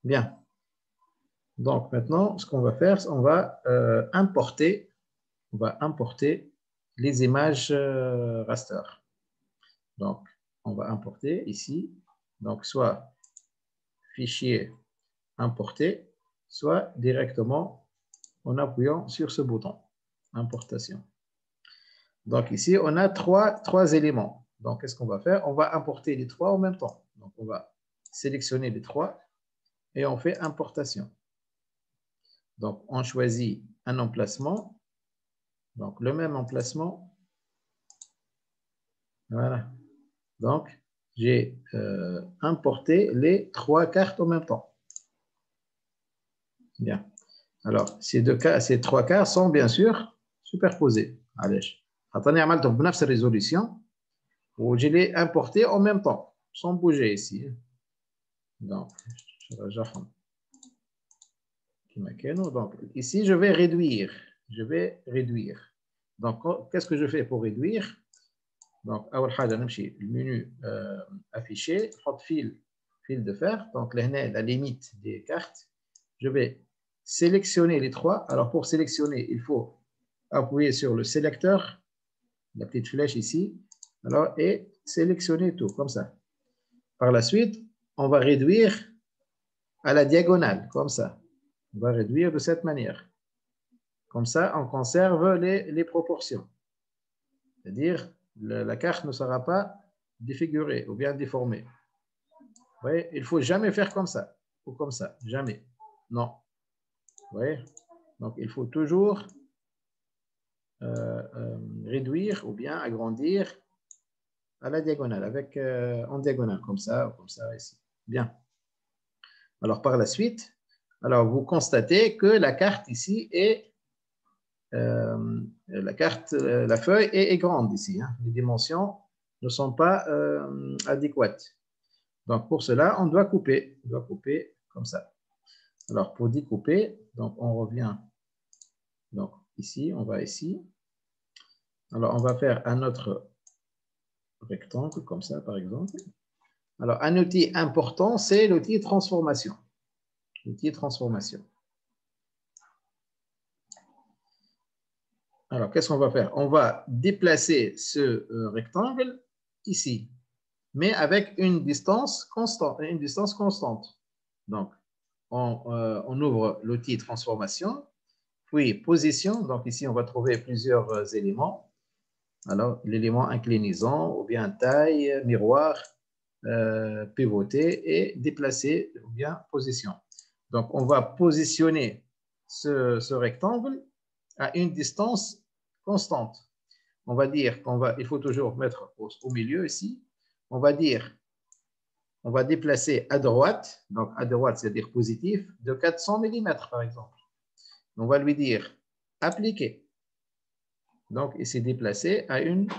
Bien. Donc, maintenant, ce qu'on va faire, on va importer les images raster. Donc, on va importer ici. Donc, soit fichier importer, soit directement en appuyant sur ce bouton, importation. Donc, ici, on a trois éléments. Donc, qu'est-ce qu'on va faire? On va importer les trois en même temps. Donc, on va sélectionner les trois et on fait importation. Donc, on choisit un emplacement. Donc, le même emplacement. Voilà. Donc, j'ai importé les trois cartes en même temps. Bien. Alors, ces trois cartes sont bien sûr superposées. Allez. Attendez, عملته بنفس résolution où je l'ai importé en même temps, sans bouger ici. Donc, donc, ici, je vais réduire. Donc, qu'est-ce que je fais pour réduire? Donc, le menu affiché, fil de fer. Donc, la limite des cartes. Je vais sélectionner les trois. Alors, pour sélectionner, il faut appuyer sur le sélecteur, la petite flèche ici, alors, et sélectionner tout, comme ça. Par la suite, on va réduire à la diagonale, comme ça. On va réduire de cette manière. Comme ça, on conserve les proportions. C'est-à-dire, la carte ne sera pas défigurée ou bien déformée. Vous voyez, il ne faut jamais faire comme ça ou comme ça, jamais. Non. Vous voyez? Donc, il faut toujours réduire ou bien agrandir à la diagonale, en diagonale, comme ça ici. Bien. Alors, par la suite, alors vous constatez que la carte ici est la feuille est grande ici. Hein. Les dimensions ne sont pas adéquates. Donc, pour cela, on doit couper. On doit couper comme ça. Alors, pour découper, donc on revient. Donc, ici, on va ici. Alors, on va faire un autre rectangle, comme ça, par exemple. Alors, un outil important, c'est l'outil transformation. L'outil transformation. Alors, qu'est-ce qu'on va faire? On va déplacer ce rectangle ici, mais avec une distance constante. Donc, on ouvre l'outil transformation, puis position. Donc, ici, on va trouver plusieurs éléments. Alors, l'élément inclinaison, ou bien taille, miroir, pivoter et déplacer, ou bien position. Donc, on va positionner ce rectangle à une distance constante. On va dire il faut toujours mettre au milieu ici. On va dire, on va déplacer à droite, donc à droite, c'est-à-dire positif, de 400 mm par exemple. On va lui dire appliquer. Donc, il s'est déplacé à une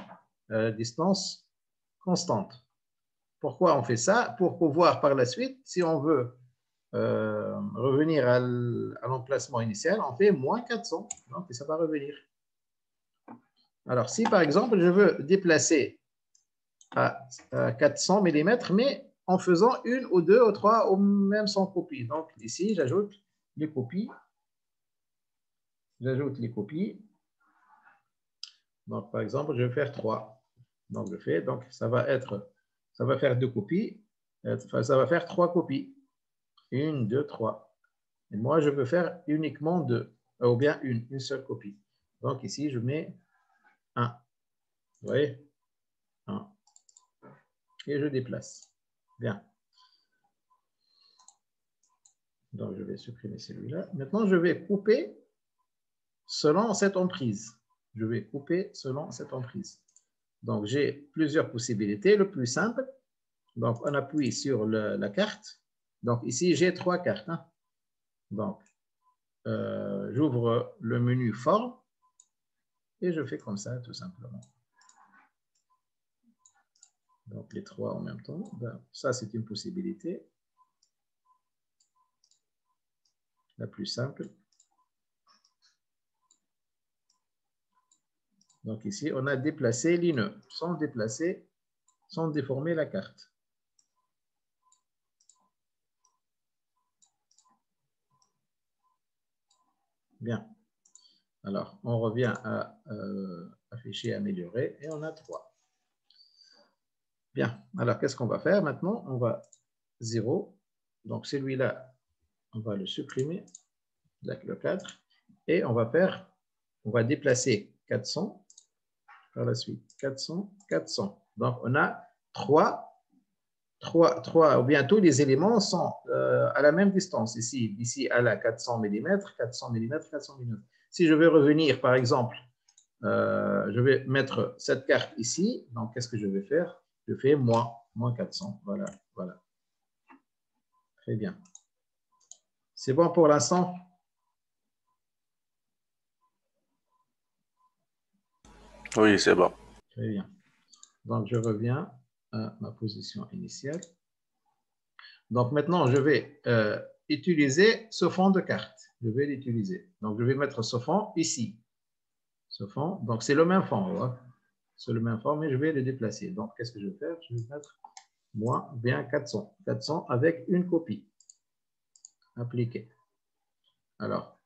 distance constante. Pourquoi on fait ça? Pour pouvoir par la suite, si on veut revenir à l'emplacement initial, on fait moins 400. Donc, ça va revenir. Alors, si par exemple, je veux déplacer à 400 mm, mais en faisant une ou deux ou trois ou même 100 copies. Donc, ici, j'ajoute les copies. Donc, par exemple, je vais faire 3. Donc, ça va faire 2 copies. Ça va faire 3 copies. 1, 2, 3. Et moi, je veux faire uniquement 2, ou bien une seule copie. Donc, ici, je mets 1. Vous voyez? 1. Et je déplace. Bien. Donc, je vais supprimer celui-là. Maintenant, je vais couper selon cette emprise. Donc, j'ai plusieurs possibilités. Le plus simple, donc, on appuie sur la carte. Donc, ici, j'ai 3 cartes. Hein. Donc, j'ouvre le menu forme et je fais comme ça, tout simplement. Donc, les 3 en même temps. Ben, ça, c'est une possibilité. La plus simple. Donc, ici, on a déplacé les nœuds sans déformer la carte. Bien. Alors, on revient à afficher, améliorer, et on a 3. Bien. Alors, qu'est-ce qu'on va faire maintenant? On va 0. Donc, celui-là, on va le supprimer, le 4. Et on va déplacer 400 par la suite. 400, 400. Donc, on a 3, ou bien tous les éléments sont à la même distance. Ici, à la 400 mm, 400 mm, 400 mm. Si je veux revenir, par exemple, je vais mettre cette carte ici. Donc, qu'est-ce que je vais faire? Je fais moins 400. Voilà, voilà. Très bien. C'est bon pour l'instant? Oui, c'est bon. Très bien. Donc, je reviens à ma position initiale. Donc, maintenant, je vais utiliser ce fond de carte. Je vais l'utiliser. Donc, je vais mettre ce fond ici. Ce fond, donc c'est le même fond. Hein. C'est le même fond, mais je vais le déplacer. Donc, qu'est-ce que je vais faire? Je vais mettre moins bien 400. 400 avec une copie. Appliquer. Alors,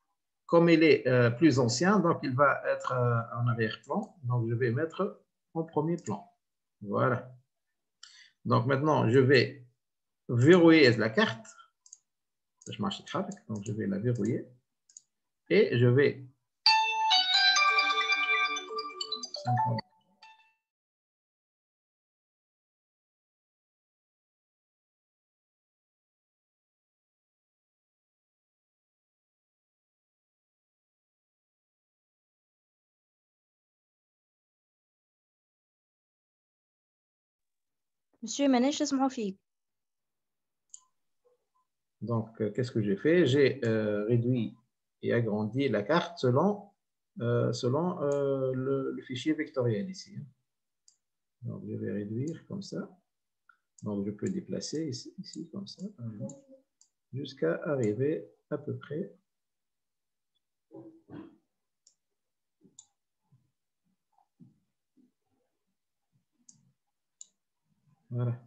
comme il est plus ancien, donc il va être en arrière-plan. Donc, je vais mettre en premier plan. Voilà. Donc, maintenant, je vais verrouiller la carte. Donc, je vais la verrouiller. Et je vais... Monsieur, ماناش نسمعوا فيك. Donc, qu'est-ce que j'ai fait? J'ai réduit et agrandi la carte selon le fichier vectoriel ici. Donc, je vais réduire comme ça. Donc, je peux déplacer ici comme ça, jusqu'à arriver à peu près. Voilà.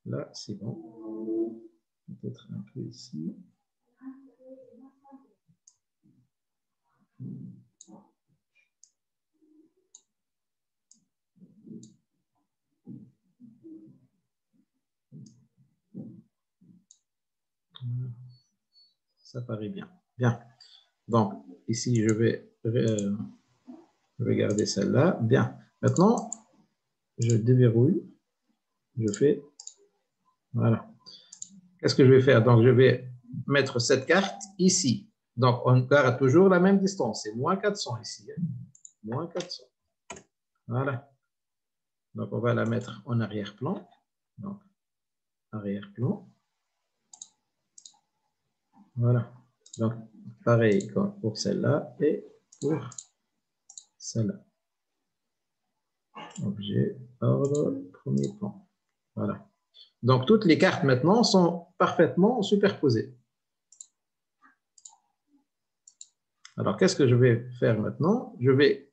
Là, c'est bon. Peut-être un peu ici. Ça paraît bien. Bien. Donc, ici, je vais garder celle-là. Bien. Maintenant, je déverrouille. Je fais... Voilà. Qu'est-ce que je vais faire? Donc, je vais mettre cette carte ici. Donc, on garde toujours la même distance. C'est moins 400 ici. Hein? Moins 400. Voilà. Donc, on va la mettre en arrière-plan. Donc, arrière-plan. Voilà. Donc, pareil pour celle-là et pour celle-là. Objet, ordre, premier plan. Voilà. Donc, toutes les cartes maintenant sont parfaitement superposées. Alors, qu'est-ce que je vais faire maintenant? Je vais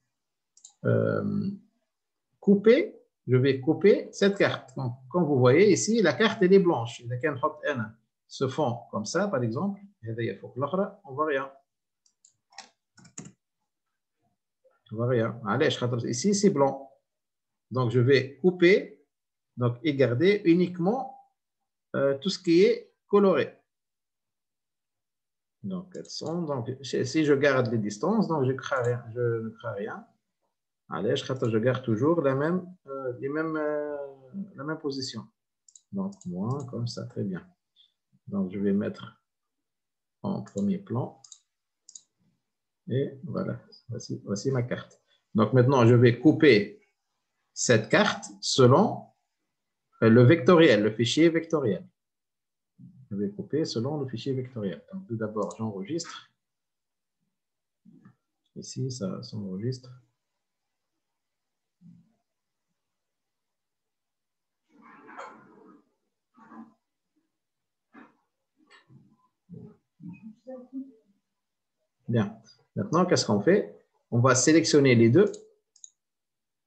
couper cette carte. Donc, comme vous voyez ici, la carte elle est blanche. Il y a ce fond comme ça, par exemple. On ne voit rien. On voit rien. Ici, c'est blanc. Donc, je vais couper et garder uniquement tout ce qui est coloré. Donc, 400. Donc, si je garde les distances, donc je ne crée rien. Allez, je garde toujours la même position. Donc, moins comme ça, très bien. Donc, je vais mettre en premier plan. Et voilà, voici ma carte. Donc, maintenant, je vais couper cette carte selon le vectoriel, le fichier vectoriel. Je vais couper selon le fichier vectoriel. Donc, tout d'abord, j'enregistre. Ici, ça s'enregistre. Bien. Maintenant, qu'est-ce qu'on fait? On va sélectionner les deux,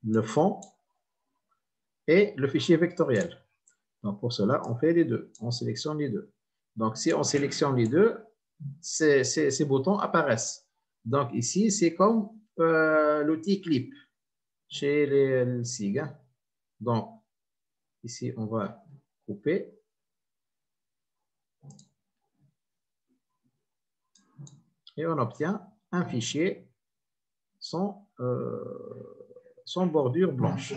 le fond et le fichier vectoriel. Donc, pour cela, on fait les deux. On sélectionne les deux. Donc, si on sélectionne les deux, ces boutons apparaissent. Donc, ici, c'est comme l'outil clip chez les SIG. Hein. Donc, ici, on va couper. Et on obtient un fichier sans bordure blanche.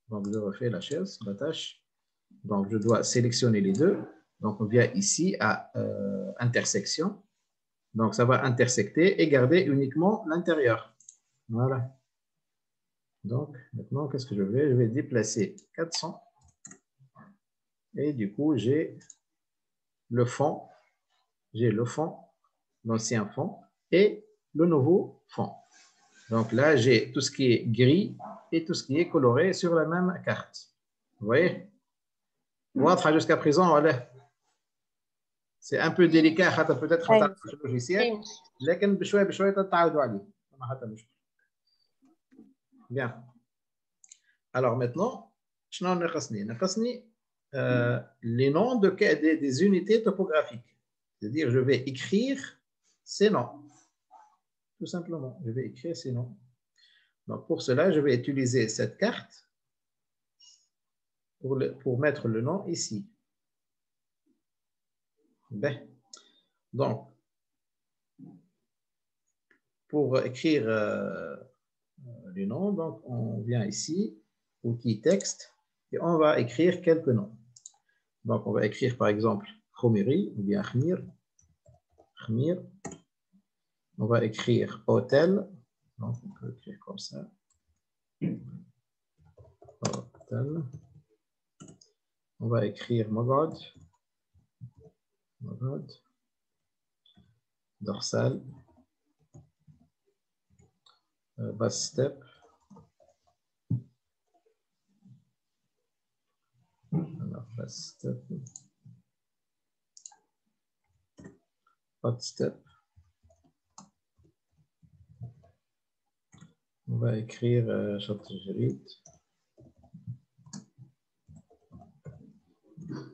Donc, je refais la chaise, la tâche. Donc, je dois sélectionner les deux. Donc, on vient ici à intersection. Donc, ça va intersecter et garder uniquement l'intérieur. Voilà. Donc, maintenant, qu'est-ce que je vais? Je vais déplacer 400. Et du coup, j'ai le fond. J'ai le fond, l'ancien fond, et le nouveau fond. Donc là, j'ai tout ce qui est gris et tout ce qui est coloré sur la même carte. Vous voyez? Jusqu'à présent, voilà. C'est un peu délicat, peut-être le logiciel. لكن بشوي بشوي تتعودوا عليه. Bien. Alors maintenant, les noms des unités topographiques. C'est-à-dire, je vais écrire ces noms. Tout simplement, je vais écrire ces noms. Donc, pour cela, je vais utiliser cette carte pour mettre le nom ici. Ben. Donc, pour écrire les noms, donc on vient ici, outil texte, et on va écrire quelques noms. Donc, on va écrire par exemple Khomiri ou bien Khmir. Khmir. On va écrire hôtel. Donc, on peut écrire comme ça. Hôtel. On va écrire Mogad. Mogad. Dorsal. Basse step. Alors, basse step. Hot step. On va écrire Châteaugirit.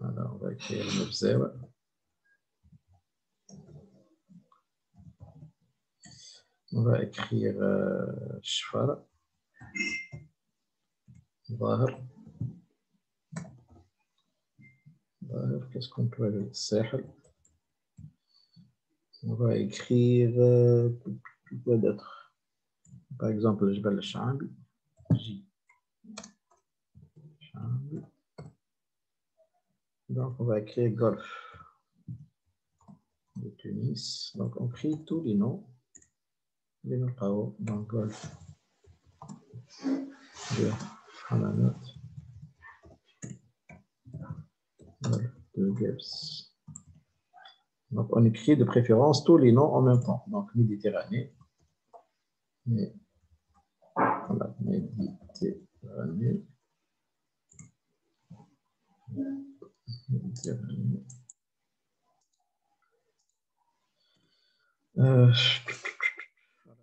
Alors, on va écrire Mobzewa. On va écrire Shfar. Zahir. Qu'est-ce qu'on peut avec Sahel? On va écrire quoi d'autre? Par exemple, Jbal al-Sha'bi. Donc, on va écrire Golfe de Tunis. Donc, on écrit tous les noms. Les noms KO dans Golfe de Hamanot. Golfe de Gebs. Donc, on écrit de préférence tous les noms en même temps. Donc, Méditerranée. Voilà, Méditerranée. Méditerranée.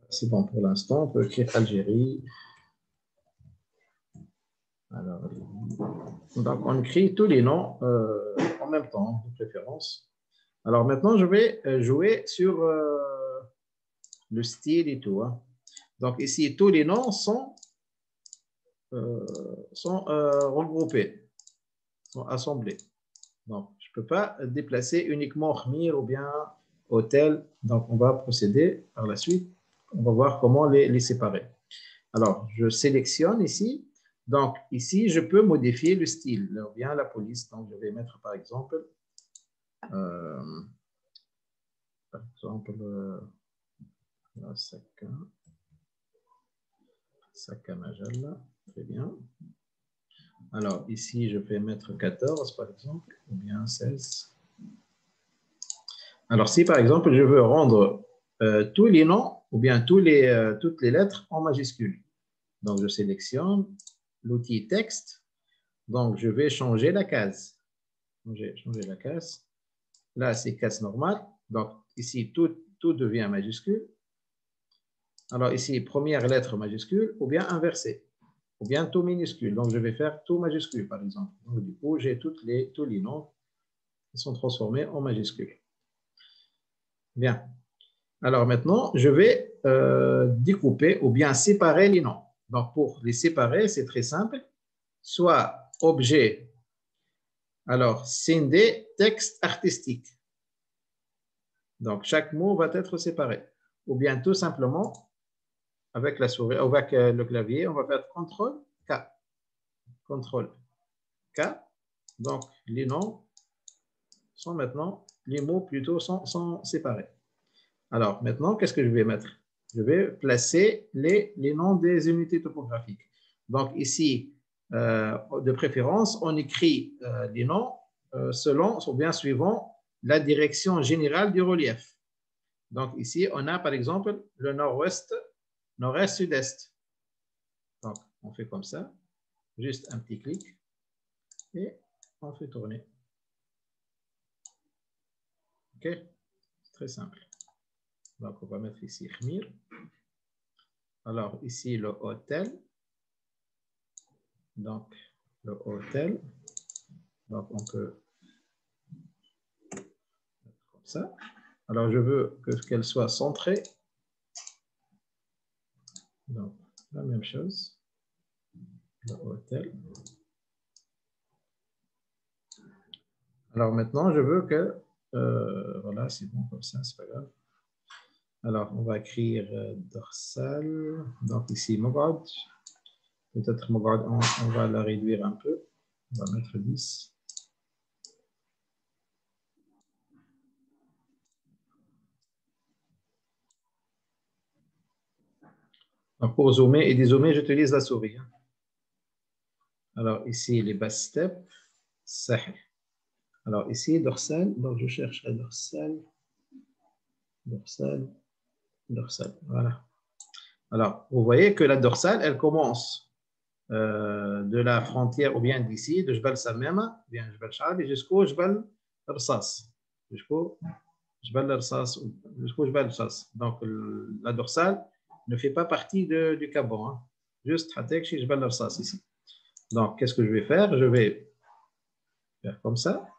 C'est bon pour l'instant. On peut écrire Algérie. Alors, donc, on écrit tous les noms en même temps, de préférence. Alors, maintenant, je vais jouer sur le style et tout. Hein. Donc, ici, tous les noms sont regroupés, sont assemblés. Donc, je ne peux pas déplacer uniquement Khmir ou bien hôtel. Donc, on va procéder par la suite. On va voir comment les séparer. Alors, je sélectionne ici. Donc, ici, je peux modifier le style, ou bien la police. Donc, je vais mettre, par exemple, Saka Majalla. Très bien. Alors, ici, je vais mettre 14, par exemple, ou bien 16. Alors, si, par exemple, je veux rendre tous les noms, ou bien toutes les lettres en majuscules. Donc, je sélectionne l'outil texte. Donc, je vais changer la case. Changer la case. Là, c'est case normale. Donc, ici, tout devient majuscule. Alors, ici, première lettre majuscule, ou bien inversée, ou bien tout minuscule. Donc, je vais faire tout majuscule, par exemple. Donc, du coup, j'ai tous les noms qui sont transformés en majuscules. Bien. Alors, maintenant, je vais découper ou bien séparer les noms. Donc, pour les séparer, c'est très simple. Soit objet, alors scindé, texte artistique. Donc, chaque mot va être séparé. Ou bien tout simplement, avec la souris, avec le clavier, on va faire CTRL-K. CTRL-K. Donc, les noms sont maintenant, les mots plutôt sont séparés. Alors, maintenant, qu'est-ce que je vais mettre? Je vais placer les noms des unités topographiques. Donc, ici, de préférence, on écrit les noms selon, ou bien suivant la direction générale du relief. Donc, ici, on a par exemple le nord-ouest, nord-est, sud-est. Donc, on fait comme ça, juste un petit clic et on fait tourner. OK? Très simple. Donc, on va mettre ici Khmir. Alors, ici, le hôtel. Donc, le hôtel. Donc, on peut mettre comme ça. Alors, je veux qu'elle soit centrée. Donc, la même chose. Le hôtel. Alors, maintenant, je veux que... voilà, c'est bon comme ça, c'est pas grave. Alors, on va écrire dorsal. Donc, ici, Mogad. Peut-être Mogad, on va la réduire un peu. On va mettre 10. Donc, pour zoomer et dézoomer, j'utilise la souris. Alors, ici, les basses steps. Sahih. Alors, ici, dorsal. Donc, je cherche la dorsale. Dorsale. Dorsale. Voilà. Alors, vous voyez que la dorsale, elle commence de la frontière ou bien d'ici, de Jbal Samema, bien Jbal Shaabi, jusqu'au Jbal Rsas. Jusqu'au Jbal Rsas. Jusqu'au Jbal Rsas. Donc, la dorsale ne fait pas partie du Gabon. Hein. Juste Hatek chez Jbal Rsas ici. Donc, qu'est-ce que je vais faire? Je vais faire comme ça.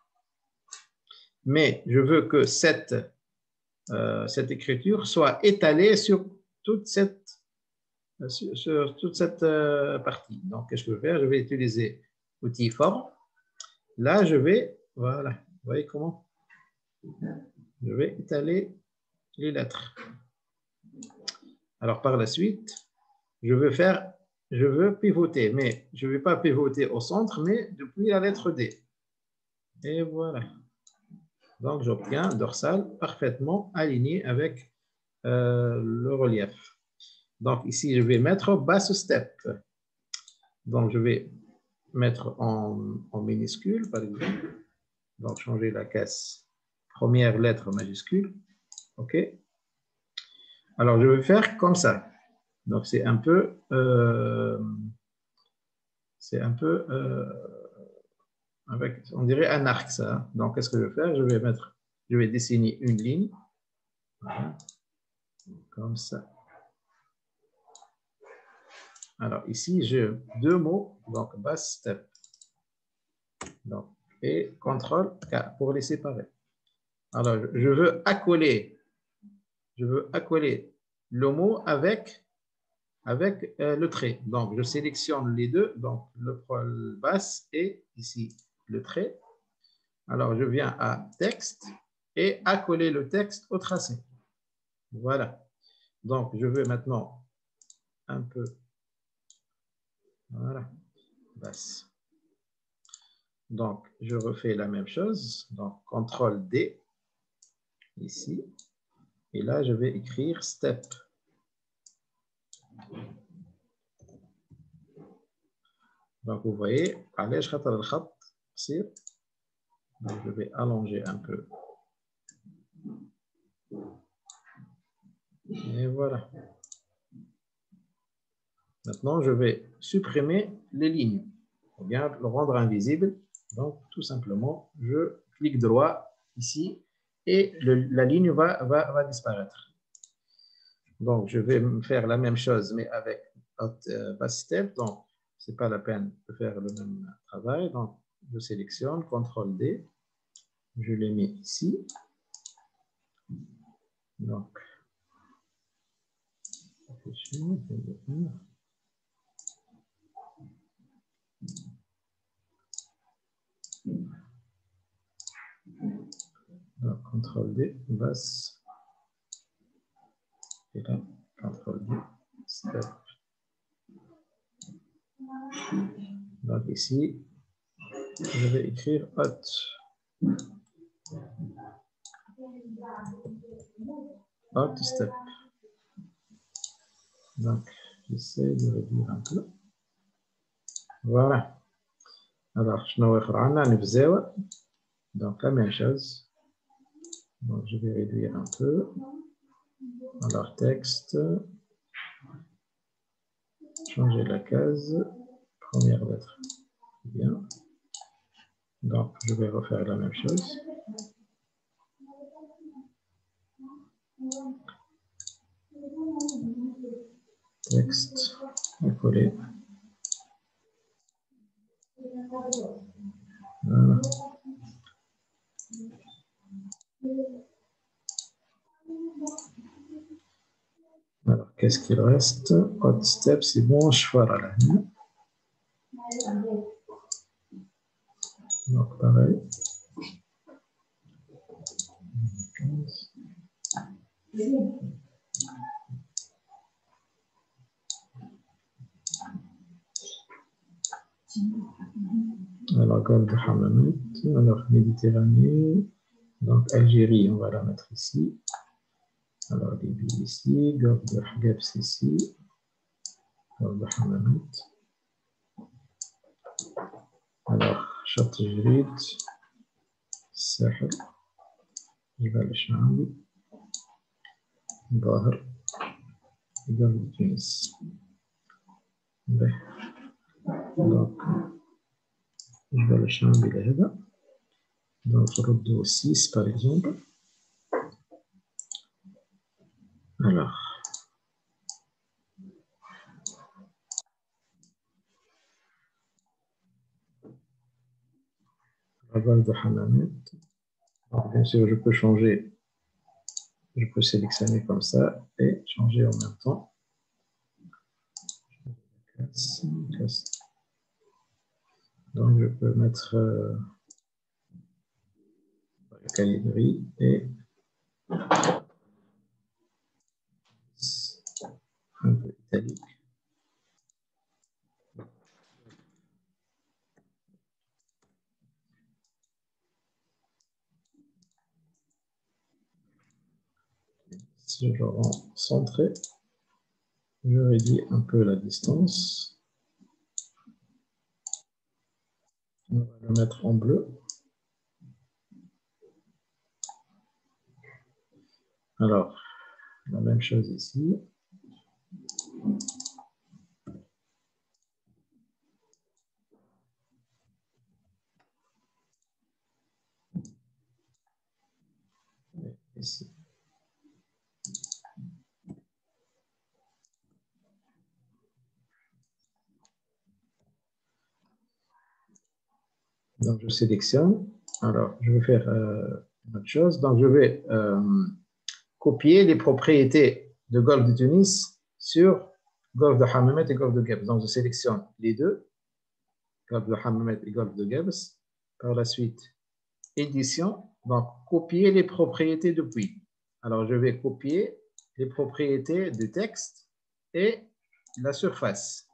Mais je veux que cette écriture soit étalée sur toute cette partie. Donc, qu'est-ce que je vais faire? Je vais utiliser l'outil forme. Là, je vais, voilà, vous voyez comment? Je vais étaler les lettres. Alors, par la suite, je veux pivoter, mais je ne vais pas pivoter au centre, mais depuis la lettre D. Et voilà. Donc, j'obtiens un dorsal parfaitement aligné avec le relief. Donc, ici, je vais mettre basse step. Donc, je vais mettre en minuscule, par exemple. Donc, changer la caisse. Première lettre majuscule. OK. Alors, je vais faire comme ça. Donc, c'est un peu... avec, on dirait un arc, ça. Donc, qu'est-ce que je vais faire? Je vais dessiner une ligne. Voilà. Comme ça. Alors, ici, j'ai deux mots. Donc, basse step. Donc, et CTRL K pour les séparer. Alors, je veux accoler le mot avec le trait. Donc, je sélectionne les deux, donc le basse et ici le trait. Alors, je viens à texte et accoler le texte au tracé. Voilà. Donc, je veux maintenant un peu, voilà, basse. Donc, je refais la même chose. Donc, CTRL D ici. Et là, je vais écrire step. Donc, vous voyez, donc, je vais allonger un peu. Et voilà. Maintenant, je vais supprimer les lignes, ou bien le rendre invisible. Donc, tout simplement, je clique droit ici et la ligne va disparaître. Donc, je vais faire la même chose, mais avec basse step. Donc, ce n'est pas la peine de faire le même travail. Donc, je sélectionne, CTRL D. Je l'ai mis ici. Donc, Donc, CTRL D, VAS. Et là, CTRL D, step. Donc ici, je vais écrire hot. Hot step. Donc, j'essaie de réduire un peu. Voilà. Alors, je vais donc la même chose. Donc, je vais réduire un peu. Alors, texte. Changer la case. Première lettre. Bien. Donc, je vais refaire la même chose. Texte. À coller. Voilà. Alors, qu'est-ce qu'il reste? Hot step, c'est bon. Cheval à la main. Donc, pareil. Alors, Golfe de Hammamet. Alors, Méditerranée. Donc, Algérie, on va la mettre ici. Alors, Libye ici. Golfe de Hagabs ici. Golfe de Hammamet. Alors, Château Jrid. Sahel. جبال الشعبي. ظاهر. جبال تونس. Donc, جبال الشعبي لهذا. Donc, ردوا 6 par exemple. Alors, la base de Hammamet. Alors, bien sûr, je peux changer, je peux sélectionner comme ça et changer en même temps. Donc, je peux mettre le calibri et un peu italique. Si je le rends centré, je réduis un peu la distance. On va le mettre en bleu. Alors, la même chose ici. Et ici. Donc, je sélectionne. Alors, je vais faire une autre chose. Donc, je vais copier les propriétés de Golfe de Tunis sur Golfe de Hammamet et Golfe de Guebs. Donc, je sélectionne les deux, Golfe de Hammamet et Golfe de Guebs. Par la suite, édition. Donc, copier les propriétés depuis. Alors, je vais copier les propriétés du texte et la surface.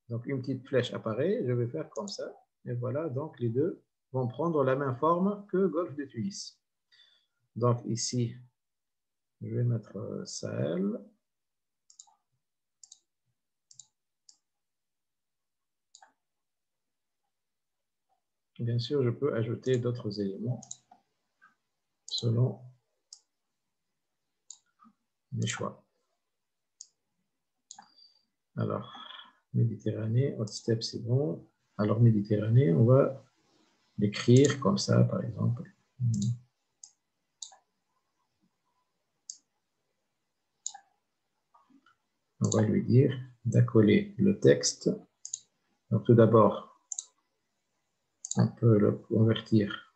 Donc, une petite flèche apparaît. Je vais faire comme ça. Et voilà, donc les deux vont prendre la même forme que Golfe de Tunis. Donc, ici, je vais mettre Sahel. Bien sûr, je peux ajouter d'autres éléments selon mes choix. Alors, Méditerranée, hot step, c'est bon. Alors, Méditerranée, on va l'écrire comme ça, par exemple. On va lui dire d'accoler le texte. Donc, tout d'abord, on peut le convertir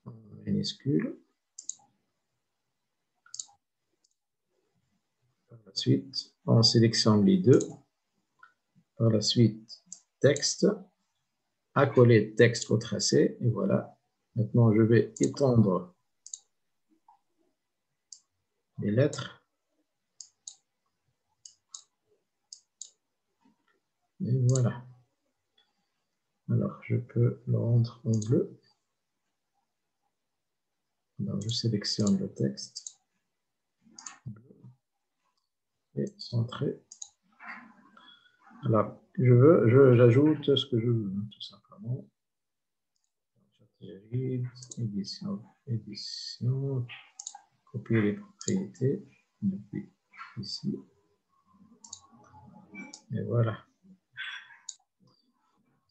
en minuscule. suite, on sélectionne les deux. Par la suite, texte, accoler texte au tracé, et voilà. Maintenant, je vais étendre les lettres. Et voilà. Alors, je peux le rendre en bleu. Alors, je sélectionne le texte. Et centré. Alors, j'ajoute ce que je veux, tout simplement. Édition, copier les propriétés, depuis ici. Et voilà.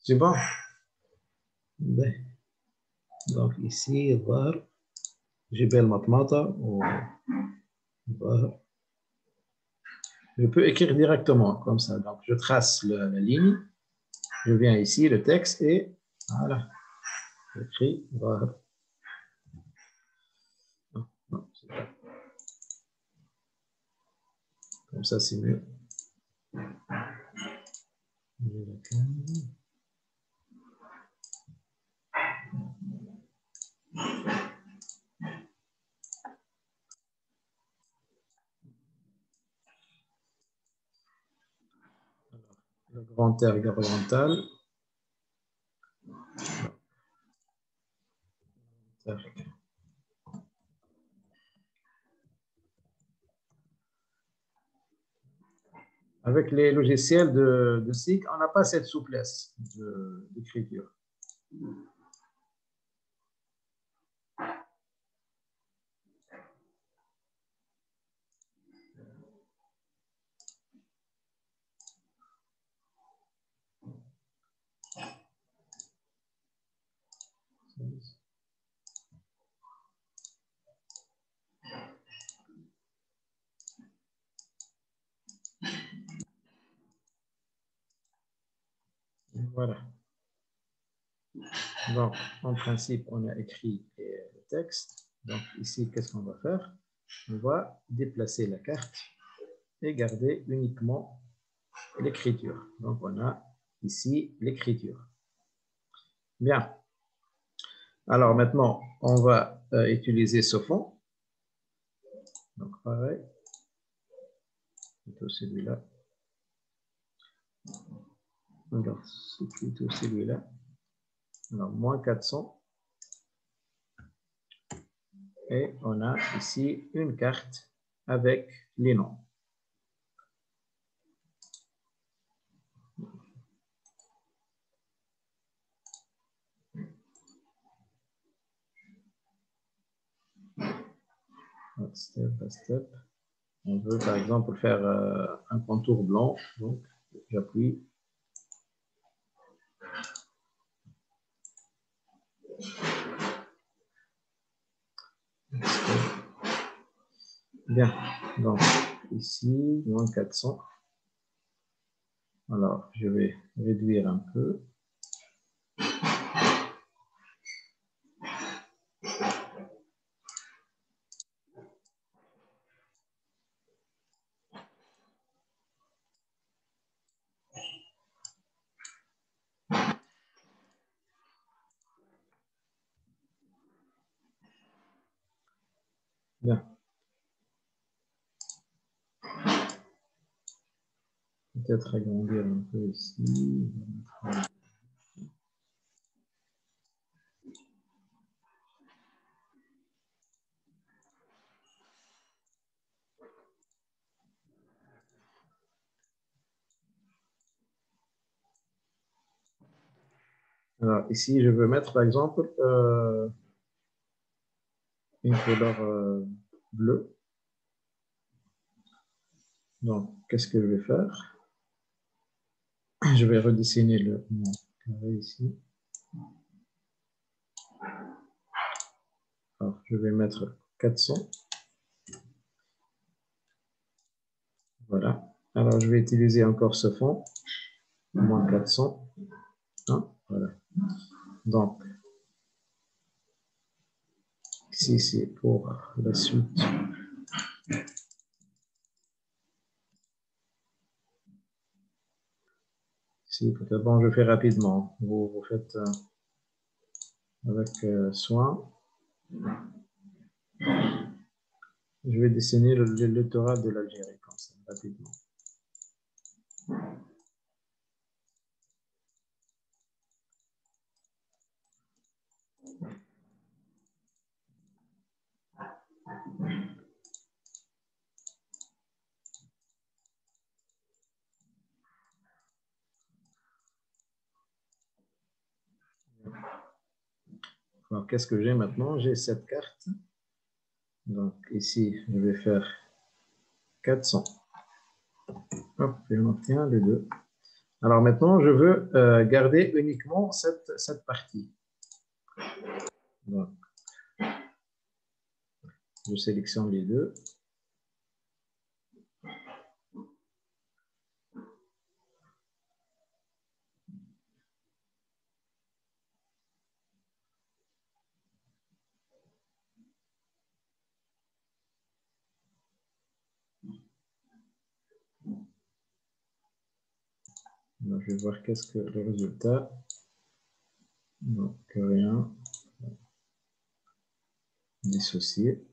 C'est bon. Ben, donc ici, voir. Jibel Matmata ou voir. Je peux écrire directement comme ça. Donc, je trace la ligne. Je viens ici, le texte, et voilà. J'écris voir. Non, c'est pas. Comme ça, c'est mieux. Le grand R oriental. Avec les logiciels de SIG, on n'a pas cette souplesse d'écriture. Voilà. Donc, en principe, on a écrit le texte. Donc, ici, qu'est-ce qu'on va faire? On va déplacer la carte et garder uniquement l'écriture. Donc, on a ici l'écriture. Bien. Alors, maintenant, on va utiliser ce fond. Donc, pareil. Plutôt celui-là. Alors, c'est plutôt celui-là. Alors, moins 400. Et on a ici une carte avec les noms. Step by step. On veut par exemple faire un contour blanc. Donc, j'appuie. Bien. Donc, ici, moins 400. Alors, je vais réduire un peu. Bien. Peut-être agrandir un peu ici. Alors, ici, je veux mettre, par exemple, une couleur bleue. Donc, qu'est-ce que je vais faire? Je vais redessiner le carré ici. Alors, je vais mettre 400. Voilà. Alors, je vais utiliser encore ce fond. Moins 400. Hein, voilà. Donc, ici, c'est pour la suite. Si, peut-être, bon, je fais rapidement. Vous faites avec soin. Je vais dessiner le littoral de l'Algérie, comme ça, rapidement. Alors, qu'est-ce que j'ai maintenant? J'ai cette carte. Donc, ici, je vais faire 400. Hop, et on obtient les deux. Alors, maintenant, je veux garder uniquement cette partie. Donc, je sélectionne les deux. Donc, je vais voir qu'est-ce que le résultat. Donc, rien. Dissocier.